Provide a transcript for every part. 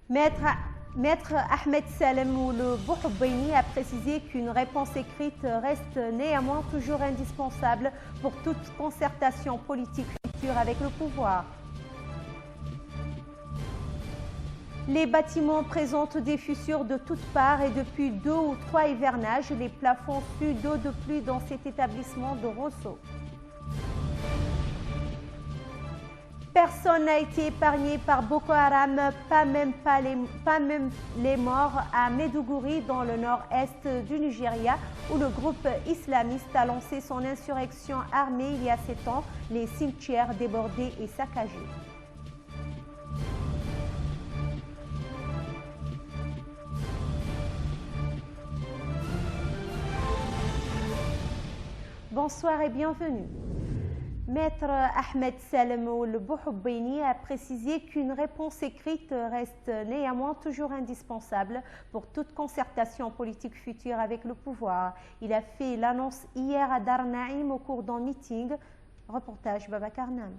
Maître Ahmed Salem Bouhobbeini a précisé qu'une réponse écrite reste néanmoins toujours indispensable pour toute concertation politique future avec le pouvoir. Les bâtiments présentent des fissures de toutes parts et depuis 2 ou 3 hivernages, les plafonds suent d'eau de pluie dans cet établissement de Rosso. Personne n'a été épargné par Boko Haram, pas même les morts à Maiduguri dans le nord-est du Nigeria où le groupe islamiste a lancé son insurrection armée il y a 7 ans, les cimetières débordés et saccagés. Bonsoir et bienvenue. Maître Ahmed Salem Bouhobbeini a précisé qu'une réponse écrite reste néanmoins toujours indispensable pour toute concertation politique future avec le pouvoir. Il a fait l'annonce hier à Dar Naïm au cours d'un meeting. Reportage Babacar Nam.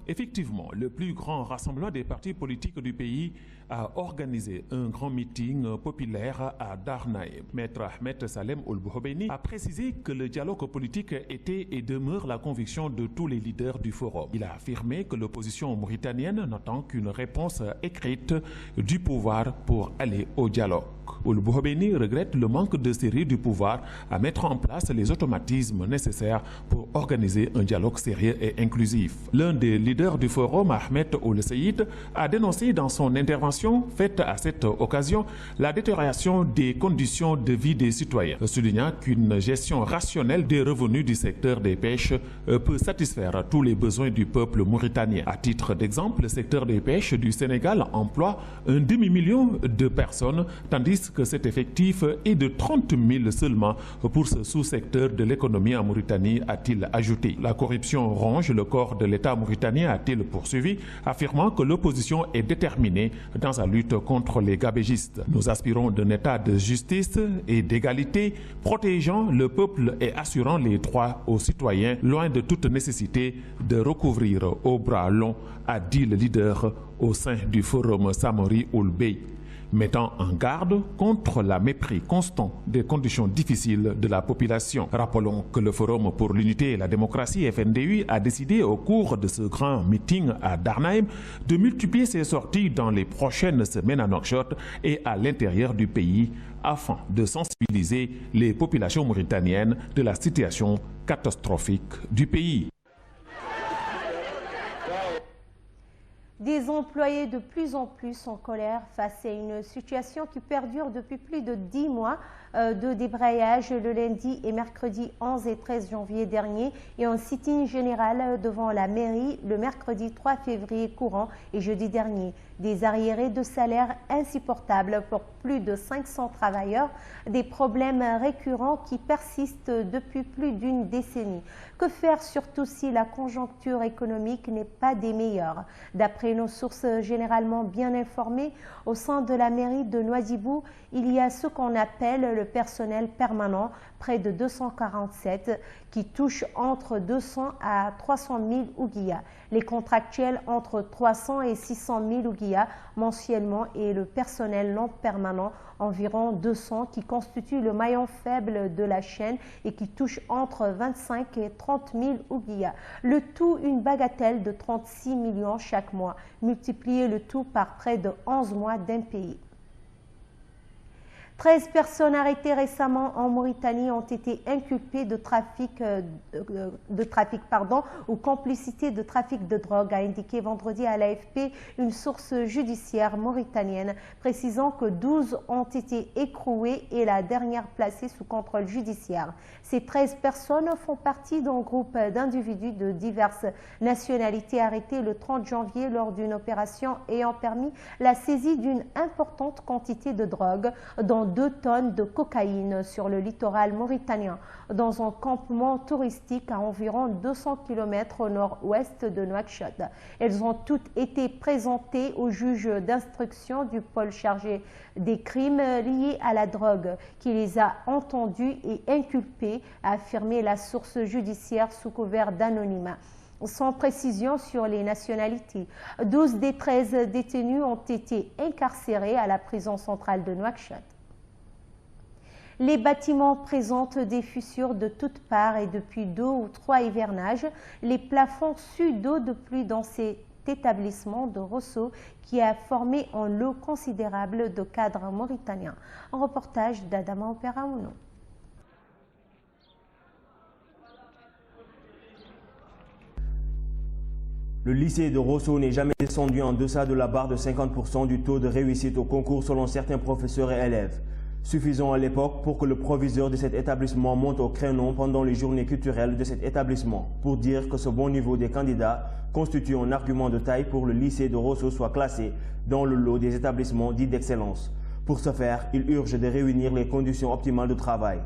Effectivement, le plus grand rassemblement des partis politiques du pays a organisé un grand meeting populaire à Dar Naïm. Maître Ahmed Salem Bouhobbeini a précisé que le dialogue politique était et demeure la conviction de tous les leaders du forum. Il a affirmé que l'opposition mauritanienne n'attend qu'une réponse écrite du pouvoir pour aller au dialogue. Bouhobbeini regrette le manque de sérieux du pouvoir à mettre en place les automatismes nécessaires pour organiser un dialogue sérieux et inclusif. L'un des leaders du forum, Ahmed Ould Seyid, a dénoncé dans son intervention faite à cette occasion la détérioration des conditions de vie des citoyens, soulignant qu'une gestion rationnelle des revenus du secteur des pêches peut satisfaire tous les besoins du peuple mauritanien. À titre d'exemple, le secteur des pêches du Sénégal emploie un demi-million de personnes, tandis que cet effectif est de 30 000 seulement pour ce sous-secteur de l'économie en Mauritanie, a-t-il ajouté. La corruption ronge le corps de l'État mauritanien, a-t-il poursuivi, affirmant que l'opposition est déterminée dans sa lutte contre les gabégistes. Nous aspirons d'un État de justice et d'égalité, protégeant le peuple et assurant les droits aux citoyens, loin de toute nécessité de recouvrir au bras long, a dit le leader au sein du forum Samori Ould Bey, mettant en garde contre le mépris constant des conditions difficiles de la population. Rappelons que le Forum pour l'unité et la démocratie FNDU a décidé au cours de ce grand meeting à Dar Naïm de multiplier ses sorties dans les prochaines semaines à Nouakchott et à l'intérieur du pays afin de sensibiliser les populations mauritaniennes de la situation catastrophique du pays. Des employés de plus en plus en colère face à une situation qui perdure depuis plus de 10 mois de débrayage le lundi et mercredi 11 et 13 janvier dernier et un sit-in général devant la mairie le mercredi 3 février courant et jeudi dernier. Des arriérés de salaire insupportables pour plus de 500 travailleurs, des problèmes récurrents qui persistent depuis plus d'une décennie. Que faire surtout si la conjoncture économique n'est pas des meilleures? D'après nos sources généralement bien informées, au sein de la mairie de Nouadhibou, il y a ce qu'on appelle le personnel permanent, près de 247, qui touche entre 200 à 300 000 ouguiyas. Les contractuels entre 300 et 600 000 ouguiyas mensuellement et le personnel non permanent environ 200 qui constitue le maillon faible de la chaîne et qui touche entre 25 et 30 000 ouguiyas. Le tout une bagatelle de 36 millions chaque mois. Multiplier le tout par près de 11 mois d'impayés. 13 personnes arrêtées récemment en Mauritanie ont été inculpées de trafic ou complicité de trafic de drogue, a indiqué vendredi à l'AFP une source judiciaire mauritanienne, précisant que 12 ont été écrouées et la dernière placée sous contrôle judiciaire. Ces 13 personnes font partie d'un groupe d'individus de diverses nationalités arrêtés le 30 janvier lors d'une opération ayant permis la saisie d'une importante quantité de drogue, dont 2 tonnes de cocaïne sur le littoral mauritanien, dans un campement touristique à environ 200 km au nord-ouest de Nouakchott. Elles ont toutes été présentées au juge d'instruction du pôle chargé des crimes liés à la drogue, qui les a entendues et inculpées, a affirmé la source judiciaire sous couvert d'anonymat. Sans précision sur les nationalités. 12 des 13 détenus ont été incarcérés à la prison centrale de Nouakchott. Les bâtiments présentent des fissures de toutes parts et depuis 2 ou 3 hivernages, les plafonds suent d'eau de pluie dans cet établissement de Rosso qui a formé un lot considérable de cadres mauritaniens. Un reportage d'Adama Operaouno. Le lycée de Rosso n'est jamais descendu en deçà de la barre de 50% du taux de réussite au concours selon certains professeurs et élèves. Suffisant à l'époque pour que le proviseur de cet établissement monte au créneau pendant les journées culturelles de cet établissement pour dire que ce bon niveau des candidats constitue un argument de taille pour le lycée de Rosso soit classé dans le lot des établissements dits d'excellence. Pour ce faire, il urge de réunir les conditions optimales de travail.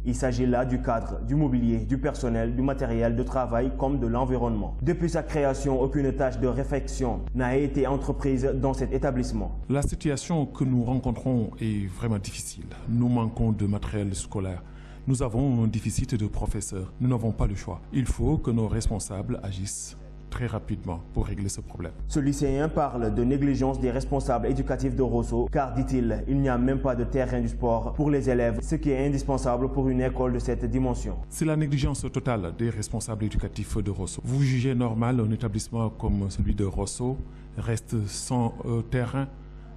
Il s'agit là du cadre, du mobilier, du personnel, du matériel de travail comme de l'environnement. Depuis sa création, aucune tâche de réflexion n'a été entreprise dans cet établissement. La situation que nous rencontrons est vraiment difficile. Nous manquons de matériel scolaire. Nous avons un déficit de professeurs. Nous n'avons pas le choix. Il faut que nos responsables agissent très rapidement pour régler ce problème. Ce lycéen parle de négligence des responsables éducatifs de Rosso car, dit-il, il n'y a même pas de terrain du sport pour les élèves, ce qui est indispensable pour une école de cette dimension. C'est la négligence totale des responsables éducatifs de Rosso. Vous jugez normal un établissement comme celui de Rosso reste sans terrain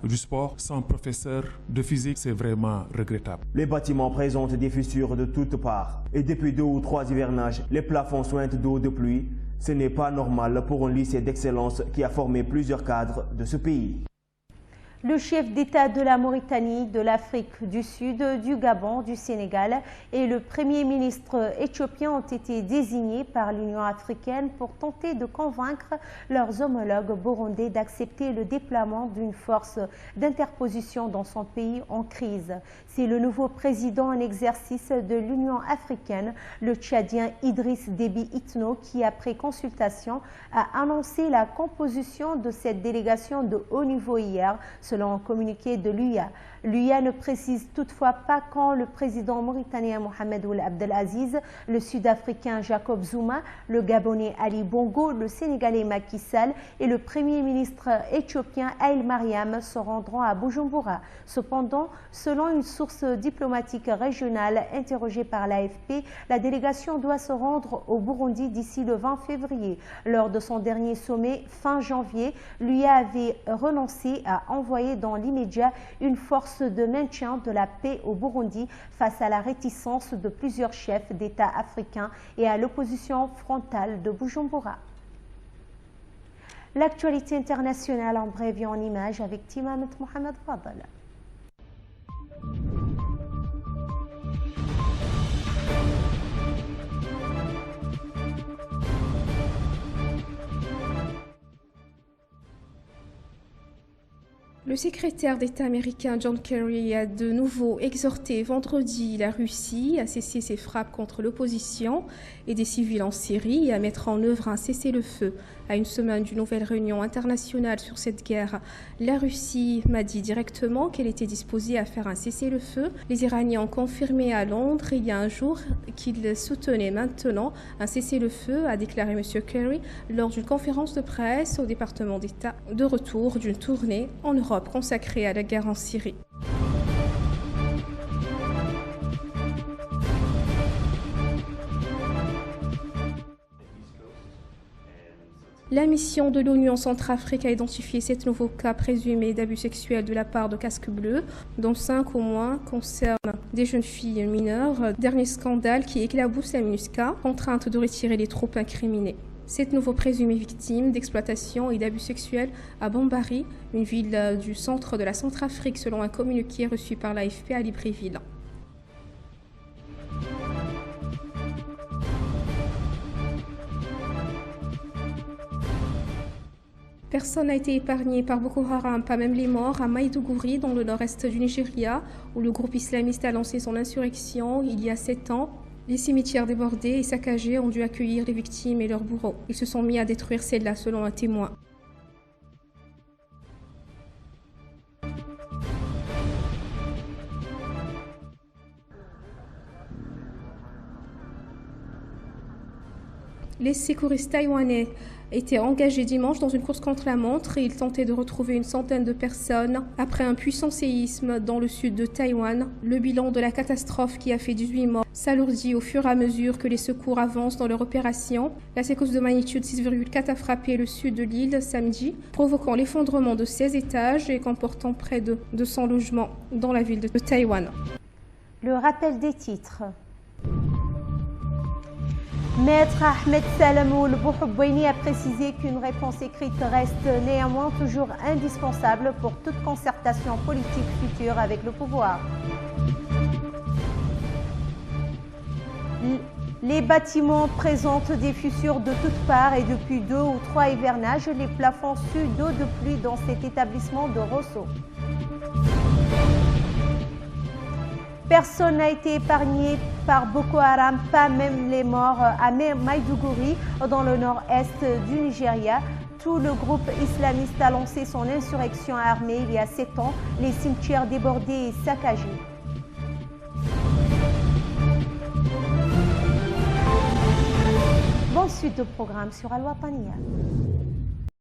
du sport, sans professeur de physique, c'est vraiment regrettable. Les bâtiments présentent des fissures de toutes parts et depuis 2 ou 3 hivernages, les plafonds sointent d'eau de pluie. Ce n'est pas normal pour un lycée d'excellence qui a formé plusieurs cadres de ce pays. Le chef d'État de la Mauritanie, de l'Afrique du Sud, du Gabon, du Sénégal et le Premier ministre éthiopien ont été désignés par l'Union africaine pour tenter de convaincre leurs homologues burundais d'accepter le déploiement d'une force d'interposition dans son pays en crise. C'est le nouveau président en exercice de l'Union africaine, le Tchadien Idriss Déby Itno, qui, après consultation, a annoncé la composition de cette délégation de haut niveau hier, selon un communiqué de l'UIA. L'UIA ne précise toutefois pas quand le président mauritanien Mohamed Ould Abdelaziz, le Sud-Africain Jacob Zuma, le Gabonais Ali Bongo, le Sénégalais Macky Sall et le Premier ministre éthiopien Haïl Mariam se rendront à Bujumbura. Cependant, selon une source diplomatique régionale interrogée par l'AFP, la délégation doit se rendre au Burundi d'ici le 20 février. Lors de son dernier sommet fin janvier, l'UIA avait renoncé à envoyer dans l'immédiat une force de maintien de la paix au Burundi face à la réticence de plusieurs chefs d'État africains et à l'opposition frontale de Bujumbura. L'actualité internationale en bref et en images avec Timamet Mohamed Fadel. Le secrétaire d'État américain John Kerry a de nouveau exhorté vendredi la Russie à cesser ses frappes contre l'opposition et des civils en Syrie et à mettre en œuvre un cessez-le-feu. À une semaine d'une nouvelle réunion internationale sur cette guerre, la Russie m'a dit directement qu'elle était disposée à faire un cessez-le-feu. Les Iraniens ont confirmé à Londres il y a un jour qu'ils soutenaient maintenant un cessez-le-feu, a déclaré M. Kerry lors d'une conférence de presse au département d'État de retour d'une tournée en Europe consacrée à la guerre en Syrie. La mission de l'ONU en Centrafrique a identifié 7 nouveaux cas présumés d'abus sexuels de la part de casques bleus, dont 5 au moins concernent des jeunes filles mineures. Dernier scandale qui éclabousse la MINUSCA, contrainte de retirer les troupes incriminées. 7 nouveaux présumés victimes d'exploitation et d'abus sexuels à Bambari, une ville du centre de la Centrafrique, selon un communiqué reçu par l'AFP à Libreville. Personne n'a été épargné par Boko Haram, pas même les morts, à Maïdougouri, dans le nord-est du Nigeria, où le groupe islamiste a lancé son insurrection il y a 7 ans. Les cimetières débordés et saccagés ont dû accueillir les victimes et leurs bourreaux. Ils se sont mis à détruire celles-là, selon un témoin. Les secouristes taïwanais étaient engagés dimanche dans une course contre la montre et ils tentaient de retrouver une centaine de personnes après un puissant séisme dans le sud de Taïwan. Le bilan de la catastrophe qui a fait 18 morts s'alourdit au fur et à mesure que les secours avancent dans leur opération. La séquence de magnitude 6,4 a frappé le sud de l'île samedi, provoquant l'effondrement de 16 étages et comportant près de 200 logements dans la ville de Taïwan. Le rappel des titres. Maître Ahmed Salem Ould Bouhoboueni a précisé qu'une réponse écrite reste néanmoins toujours indispensable pour toute concertation politique future avec le pouvoir. Les bâtiments présentent des fissures de toutes parts et depuis 2 ou 3 hivernages, les plafonds suent d'eau de pluie dans cet établissement de Rosso. Personne n'a été épargné par Boko Haram, pas même les morts à Maïdougouri, dans le nord-est du Nigeria. Tout le groupe islamiste a lancé son insurrection armée il y a 7 ans, les cimetières débordés et saccagés. Bonne suite de programme sur Al Wataniya.